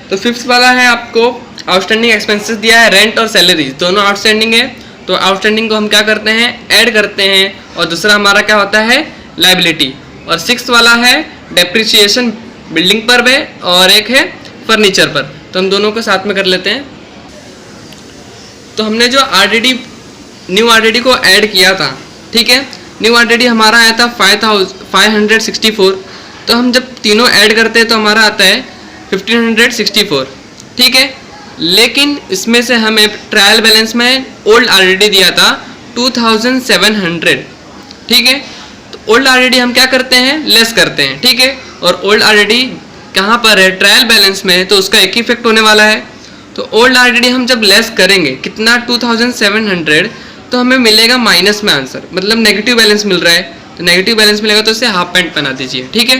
तो फिफ्थ वाला है आपको आउटस्टैंडिंग एक्सपेंसेस दिया है, रेंट और सैलरी दोनों आउटस्टैंडिंग है। तो आउटस्टैंडिंग को हम क्या करते हैं, ऐड करते हैं, और दूसरा हमारा क्या होता है, लायबिलिटी। और सिक्स्थ वाला है डेप्रिसिएशन बिल्डिंग पर है और एक है फर्नीचर पर। तो हम दोनों को साथ में कर लेते हैं। तो हमने जो आरडीडी न्यू आरडीडी को ऐड किया था, ठीक है, न्यू आरडीडी हमारा आया था 5564। तो हम जब तीनों ऐड करते हैं तो हमारा आता है 1564, ठीक है। लेकिन इसमें से हमें ट्रायल बैलेंस में ओल्ड आरडीडी दिया था 2700, ठीक है। तो ओल्ड आरडीडी हम क्या करते हैं, लेस करते हैं, ठीक है। और ओल्ड आरडीडी कहाँ पर है, ट्रायल बैलेंस में है, तो उसका एक ही इफेक्ट होने वाला है। तो ओल्ड आरडीडी हम जब लेस करेंगे कितना, 2700, तो हमें मिलेगा माइनस में आंसर, मतलब नेगेटिव बैलेंस मिल रहा है। तो नेगेटिव बैलेंस मिलेगा तो इसे हाफ पैंट बना दीजिए, ठीक है।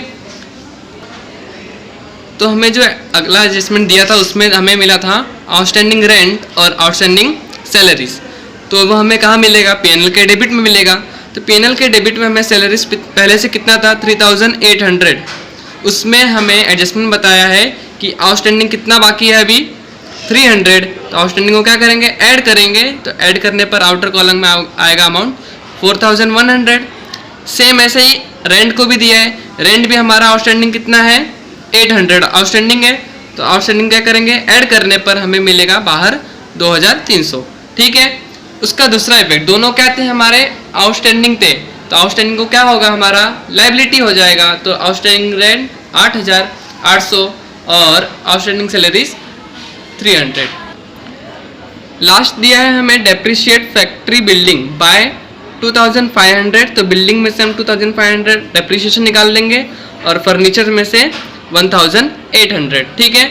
तो हमें जो अगला एडजस्टमेंट दिया था उसमें हमें मिला था आउटस्टैंडिंग रेंट और आउटस्टैंडिंग सैलरीज। तो वो हमें कहाँ मिलेगा, पीएनएल के डेबिट में मिलेगा। तो पीएनएल के डेबिट में हमें सैलरीज पहले से कितना था, 3800। उसमें हमें एडजस्टमेंट बताया है कि आउटस्टैंडिंग कितना बाकी है अभी, 300। तो आउटस्टैंडिंग को क्या करेंगे, ऐड करेंगे। तो ऐड करने पर आउटर कॉलम में आएगा अमाउंट 4100। सेम ऐसे ही रेंट को भी दिया है, रेंट भी हमारा आउटस्टैंडिंग कितना है, 800 आउटस्टैंडिंग है। तो आउटस्टैंडिंग क्या करेंगे, ऐड करने पर हमें मिलेगा बाहर 2300, ठीक है। उसका दूसरा इफेक्ट, दोनों क्या थे हमारे, आउटस्टैंडिंग थे। तो आउटस्टैंडिंग को क्या होगा, हमारा लायबिलिटी हो जाएगा। तो आउटस्टैंडिंग रेंट 8800 और आउटस्टैंडिंग सैलरीज 300। लास्ट दिया है हमें डेप्रिशिएट फैक्ट्री बिल्डिंग बाय 2500। तो बिल्डिंग में से हम 2500 डेप्रिशिएशन निकाल लेंगे और फर्नीचर में से 1800, ठीक है।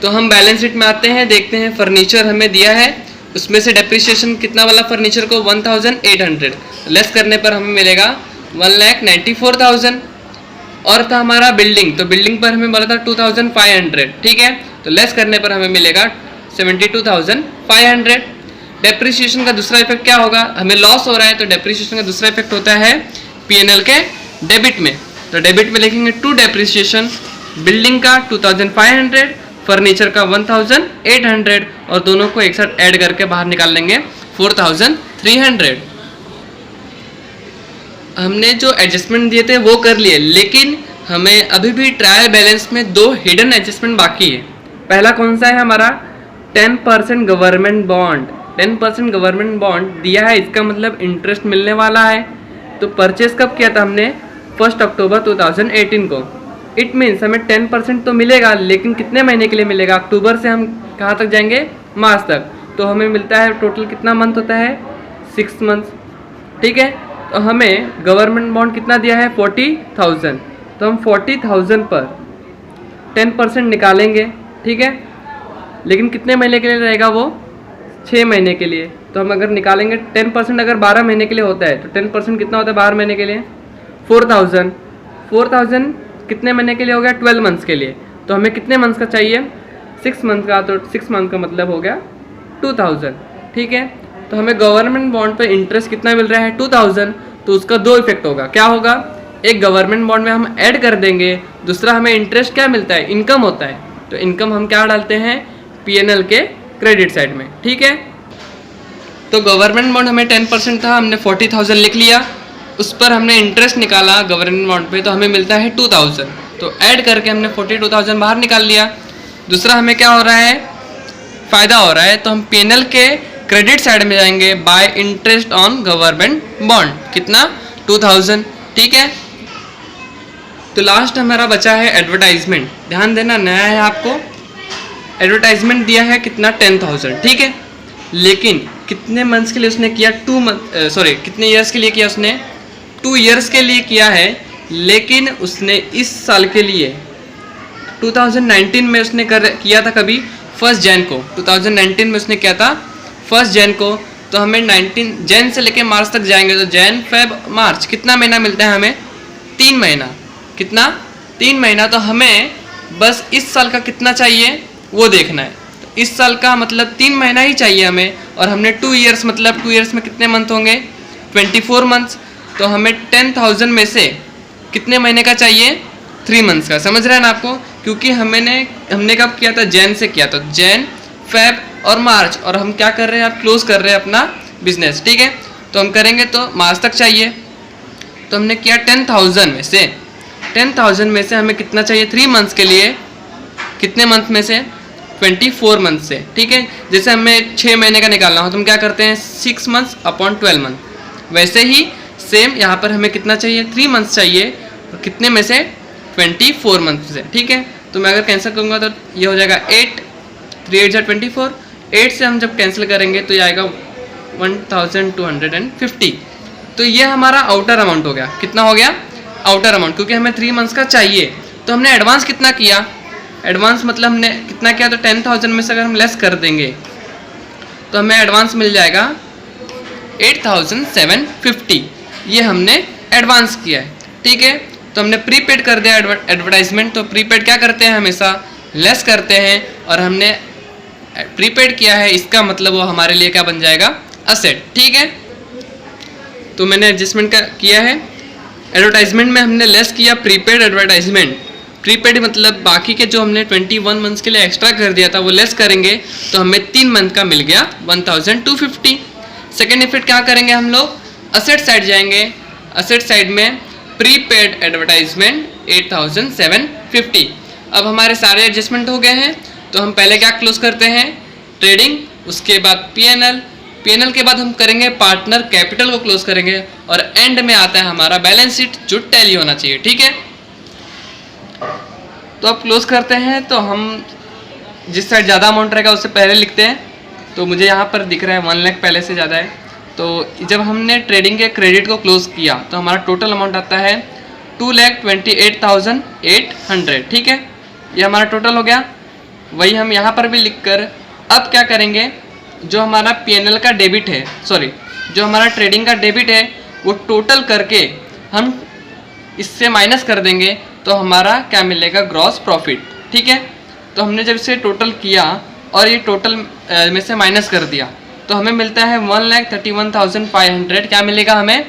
तो हम बैलेंस शीट में आते हैं, देखते हैं फर्नीचर हमें दिया है, उसमें से डेप्रिशिएशन कितना वाला फर्नीचर को 1800 लेस करने पर हमें मिलेगा 1,94,000। और था हमारा बिल्डिंग, तो बिल्डिंग पर हमें बोला था 2500, ठीक है। तो लेस करने पर हमें मिलेगा 72,500। डेप्रिसिएशन का दूसरा इफेक्ट क्या होगा, हमें लॉस हो रहा है, तो डेप्रिसिएशन का दूसरा इफेक्ट होता है पीएनएल के डेबिट में। तो डेबिट में लिखेंगे टू डेप्रिसिएशन, बिल्डिंग का 2500, फर्नीचर का 1800, और दोनों को एक साथ ऐड करके बाहर निकाल लेंगे 4300। हमने जो एडजस्टमेंट दिए थे वो कर लिए, लेकिन हमें अभी भी ट्रायल बैलेंस में 2 हिडन एडजस्टमेंट बाकी है। पहला कौन सा है हमारा, 10% गवर्नमेंट बॉन्ड। 10% गवर्नमेंट बॉन्ड दिया है, इसका मतलब इंटरेस्ट मिलने वाला है। तो परचेस कब किया था हमने, 1 अक्टूबर 2018 को। इट मीन्स हमें 10% तो मिलेगा, लेकिन कितने महीने के लिए मिलेगा, अक्टूबर से हम कहाँ तक जाएंगे, मार्च तक। तो हमें मिलता है टोटल कितना मंथ होता है, 6 मंथ्स, ठीक है। तो हमें गवर्नमेंट बॉन्ड कितना दिया है, 40,000। तो हम 40,000 पर 10% निकालेंगे, ठीक है। लेकिन कितने महीने के लिए रहेगा वो, 6 महीने के लिए। तो हम अगर निकालेंगे 10%, अगर 12 महीने के लिए होता है तो 10% कितना होता है 12 महीने के लिए, 4,000। 4,000 कितने महीने के लिए हो गया, 12 मंथ्स के लिए। तो हमें कितने मंथ्स का चाहिए, 6 मंथ का। तो 6 मंथ का मतलब हो गया 2,000, ठीक है। तो हमें गवर्नमेंट बॉन्ड पे इंटरेस्ट कितना मिल रहा है, 2,000। तो उसका 2 इफेक्ट होगा, क्या होगा, एक गवर्नमेंट बॉन्ड में हम ऐड कर देंगे, दूसरा हमें इंटरेस्ट क्या मिलता है, इनकम होता है। तो इनकम हम क्या डालते हैं, पीएनएल के क्रेडिट साइड में, ठीक है। तो गवर्नमेंट बॉन्ड हमें 10% था, हमने 40,000 लिख लिया, उस पर हमने इंटरेस्ट निकाला गवर्नमेंट बॉन्ड पे, तो हमें मिलता है 2,000। तो ऐड करके हमने 42,000 बाहर निकाल लिया। दूसरा हमें क्या हो रहा है, फ़ायदा हो रहा है। तो हम पीएनएल के क्रेडिट साइड में जाएंगे, bye interest on government bond, कितना, 2,000, ठीक है। तो लास्ट हमारा बचा है एडवर्टाइजमेंट। ध्यान देना, नया है आपको। एडवर्टाइजमेंट दिया है कितना, 10,000, ठीक है। लेकिन कितने मंथ्स के लिए उसने किया, कितने ईयर्स के लिए किया उसने, 2 ईयर्स के लिए किया है। लेकिन उसने इस साल के लिए 2019 में उसने किया था कभी, 1 जैन को। 2019 में उसने किया था 1 जैन को। तो हमें 19 जैन से लेके मार्च तक जाएंगे, तो जैन फेब मार्च कितना महीना मिलता है हमें, 3 महीना। कितना, 3 महीना। तो हमें बस इस साल का कितना चाहिए वो देखना है। तो इस साल का मतलब 3 महीना ही चाहिए हमें, और हमने 2 ईयर्स, मतलब 2 ईयर्स में कितने मंथ होंगे, 24 मंथ्स। तो हमें 10,000 में से कितने महीने का चाहिए, 3 मंथ्स का। समझ रहे हैं ना आपको, क्योंकि हमने कब किया था, जैन से किया था, जैन, फेब और मार्च, और हम क्या कर रहे हैं, आप क्लोज कर रहे हैं अपना बिजनेस, ठीक है। तो हम करेंगे तो मार्च तक चाहिए, तो हमने किया 10,000 में से, 10,000 में से हमें कितना चाहिए 3 मंथ्स के लिए, कितने मंथ में से, 24 मंथ से, ठीक है। जैसे हमें 6 महीने का निकालना हो तो हम क्या करते हैं 6 मंथ्स अपॉन 12 मंथ, वैसे ही सेम यहाँ पर हमें कितना चाहिए 3 मंथ्स चाहिए, और कितने में से 24 मंथ से, ठीक है। तो मैं अगर कैंसिल करूँगा तो ये हो जाएगा 8, 3 8 24, 8 से हम जब कैंसिल करेंगे तो ये आएगा 1250। तो ये हमारा आउटर अमाउंट हो गया, कितना हो गया आउटर अमाउंट, क्योंकि हमें 3 मंथ्स का चाहिए। तो हमने एडवांस कितना किया, एडवांस मतलब हमने कितना किया, तो 10,000 में से अगर हम लेस कर देंगे तो हमें एडवांस मिल जाएगा 8,750, ये हमने एडवांस किया है, ठीक है। तो हमने प्रीपेड कर दिया एडवर्टाइजमेंट, तो प्रीपेड क्या करते हैं, हमेशा लेस करते हैं, और हमने प्रीपेड किया है, इसका मतलब वो हमारे लिए क्या बन जाएगा, असेट, ठीक है। तो मैंने एडजस्टमेंट किया है, एडवर्टाइजमेंट में हमने लेस किया प्रीपेड एडवर्टाइजमेंट, प्रीपेड मतलब बाकी के जो हमने 21 मंथ्स के लिए एक्स्ट्रा कर दिया था वो लेस करेंगे, तो हमें 3 मंथ का मिल गया 1250। सेकेंड इफेक्ट क्या करेंगे हम लोग, असेट साइड जाएंगे, असेट साइड में प्रीपेड एडवर्टाइजमेंट 8,750। अब हमारे सारे एडजस्टमेंट हो गए हैं, तो हम पहले क्या क्लोज करते हैं, ट्रेडिंग, उसके बाद पीएनएल, पीएनएल के बाद हम करेंगे पार्टनर कैपिटल को क्लोज करेंगे, और एंड में आता है हमारा बैलेंस शीट जो टैली होना चाहिए, ठीक है। तो अब क्लोज करते हैं, तो हम जिस साइड ज़्यादा अमाउंट रहेगा उससे पहले लिखते हैं। तो मुझे यहाँ पर दिख रहा है 1 लाख पहले से ज़्यादा है, तो जब हमने ट्रेडिंग के क्रेडिट को क्लोज किया तो हमारा टोटल अमाउंट आता है 2,28,800, ठीक है। ये हमारा टोटल हो गया, वही हम यहाँ पर भी लिख कर अब क्या करेंगे, जो हमारा पीएनएल का डेबिट है, सॉरी जो हमारा ट्रेडिंग का डेबिट है वो टोटल करके हम इससे माइनस कर देंगे, तो हमारा क्या मिलेगा, ग्रॉस प्रॉफिट, ठीक है। तो हमने जब इसे टोटल किया और ये टोटल में से माइनस कर दिया तो हमें मिलता है 1,31,500, क्या मिलेगा हमें,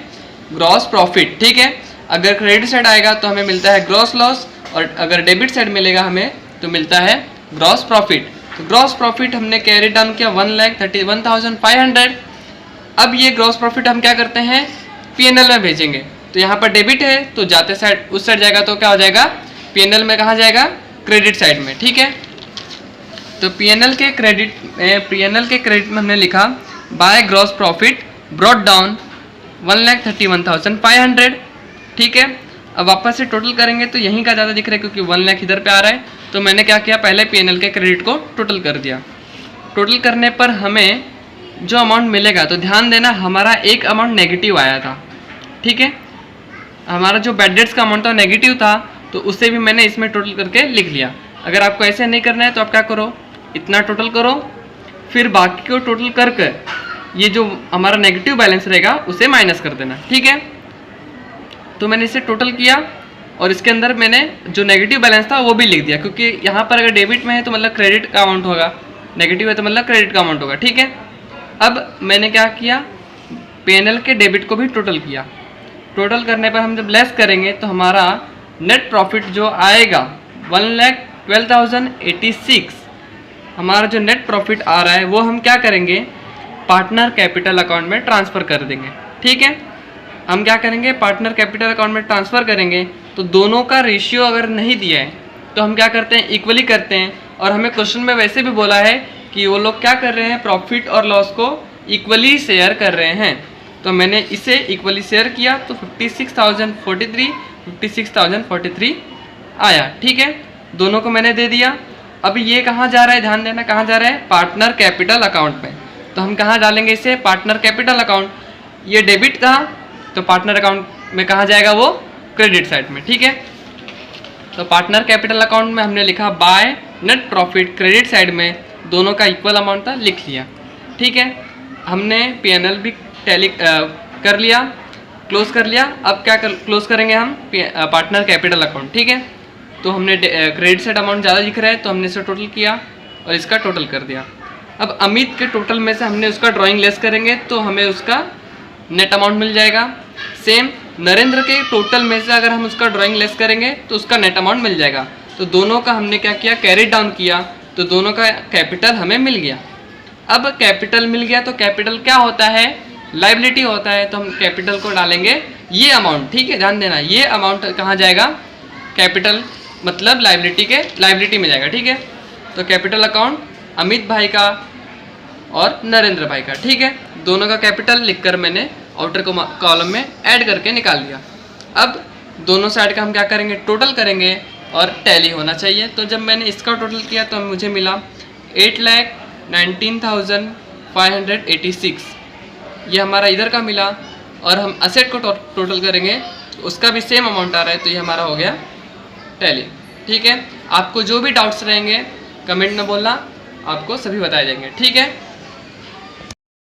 ग्रॉस प्रॉफिट, ठीक है। अगर क्रेडिट साइड आएगा तो हमें मिलता है ग्रॉस लॉस, और अगर डेबिट साइड मिलेगा हमें तो मिलता है ग्रॉस प्रॉफिट। तो ग्रॉस प्रॉफिट हमने कैरी डाउन किया 1,31,500। अब ये ग्रॉस प्रॉफिट हम क्या करते हैं, पीएनएल में भेजेंगे। तो यहाँ पर डेबिट है तो जाते साइड उस साइड जाएगा, तो क्या हो जाएगा, पीएनएल में कहाँ जाएगा, क्रेडिट साइड में, ठीक है। तो पीएनएल के क्रेडिट में हमने लिखा by gross profit brought down 1,31,500, ठीक है। अब वापस से टोटल करेंगे तो यहीं का ज़्यादा दिख रहा है क्योंकि 1 लाख इधर पे आ रहा है, तो मैंने क्या किया, पहले पीएनएल के क्रेडिट को टोटल कर दिया। टोटल करने पर हमें जो अमाउंट मिलेगा, तो ध्यान देना हमारा एक अमाउंट नेगेटिव आया था, ठीक है। हमारा जो बैड डेट्स का अमाउंट था नेगेटिव था, तो उससे भी मैंने इसमें टोटल करके लिख लिया। अगर आपको ऐसे नहीं करना है तो आप क्या करो, इतना टोटल करो, फिर बाकी को टोटल करके ये जो हमारा नेगेटिव बैलेंस रहेगा उसे माइनस कर देना, ठीक है। तो मैंने इसे टोटल किया और इसके अंदर मैंने जो नेगेटिव बैलेंस था वो भी लिख दिया, क्योंकि यहाँ पर अगर डेबिट में है तो मतलब क्रेडिट का अमाउंट होगा, नेगेटिव है तो मतलब क्रेडिट का अमाउंट होगा, ठीक है। अब मैंने क्या किया, पीएनएल के डेबिट को भी टोटल किया। टोटल करने पर हम जब लेस करेंगे तो हमारा नेट प्रॉफिट जो आएगा 1,12,086, हमारा जो नेट प्रॉफिट आ रहा है वो हम क्या करेंगे, पार्टनर कैपिटल अकाउंट में ट्रांसफ़र कर देंगे, ठीक है। हम क्या करेंगे, पार्टनर कैपिटल अकाउंट में ट्रांसफ़र करेंगे, तो दोनों का रेशियो अगर नहीं दिया है तो हम क्या करते हैं, इक्वली करते हैं। और हमें क्वेश्चन में वैसे भी बोला है कि वो लोग क्या कर रहे हैं, प्रॉफिट और लॉस को इक्वली शेयर कर रहे हैं। तो मैंने इसे इक्वली शेयर किया तो 56,043 आया, ठीक है। दोनों को मैंने दे दिया। अब ये कहाँ जा रहा है, ध्यान देना कहाँ जा रहा है, पार्टनर कैपिटल अकाउंट में। तो हम कहाँ डालेंगे इसे, पार्टनर कैपिटल अकाउंट। ये डेबिट था तो पार्टनर अकाउंट में कहाँ जाएगा, वो क्रेडिट साइड में, ठीक है। तो पार्टनर कैपिटल अकाउंट में हमने लिखा by net profit, credit side में दोनों का इक्वल अमाउंट था, लिख लिया, ठीक है। हमने पीएनएल भी टैली कर लिया, क्लोज कर लिया। अब क्या क्लोज करेंगे हम, पार्टनर कैपिटल अकाउंट, ठीक है। तो हमने क्रेडिट साइड अमाउंट ज़्यादा दिख रहा है तो हमने इसे टोटल किया और इसका टोटल कर दिया। अब अमित के टोटल में से हमने उसका ड्राइंग लेस करेंगे तो हमें उसका नेट अमाउंट मिल जाएगा। सेम नरेंद्र के टोटल में से अगर हम उसका ड्राइंग लेस करेंगे तो उसका नेट अमाउंट मिल जाएगा। तो दोनों का हमने क्या किया, कैरी डाउन किया, तो दोनों का कैपिटल हमें मिल गया। अब कैपिटल मिल गया तो कैपिटल क्या होता है, लाइबिलिटी होता है, तो हम कैपिटल को डालेंगे ये अमाउंट, ठीक है, ध्यान देना, ये अमाउंट कहाँ जाएगा, कैपिटल मतलब लाइबिलिटी में जाएगा, ठीक है। तो कैपिटल अकाउंट अमित भाई का और नरेंद्र भाई का, ठीक है, दोनों का कैपिटल लिखकर मैंने आउटर कॉलम में ऐड करके निकाल लिया। अब दोनों साइड का हम क्या करेंगे, टोटल करेंगे और टैली होना चाहिए। तो जब मैंने इसका टोटल किया तो मुझे मिला 8,19,586, ये हमारा इधर का मिला। और हम असेट को टोटल करेंगे तो उसका भी सेम अमाउंट आ रहा है, तो ये हमारा हो गया टैली, ठीक है। आपको जो भी डाउट्स रहेंगे कमेंट में बोलना, आपको सभी बताए जाएंगे, ठीक है।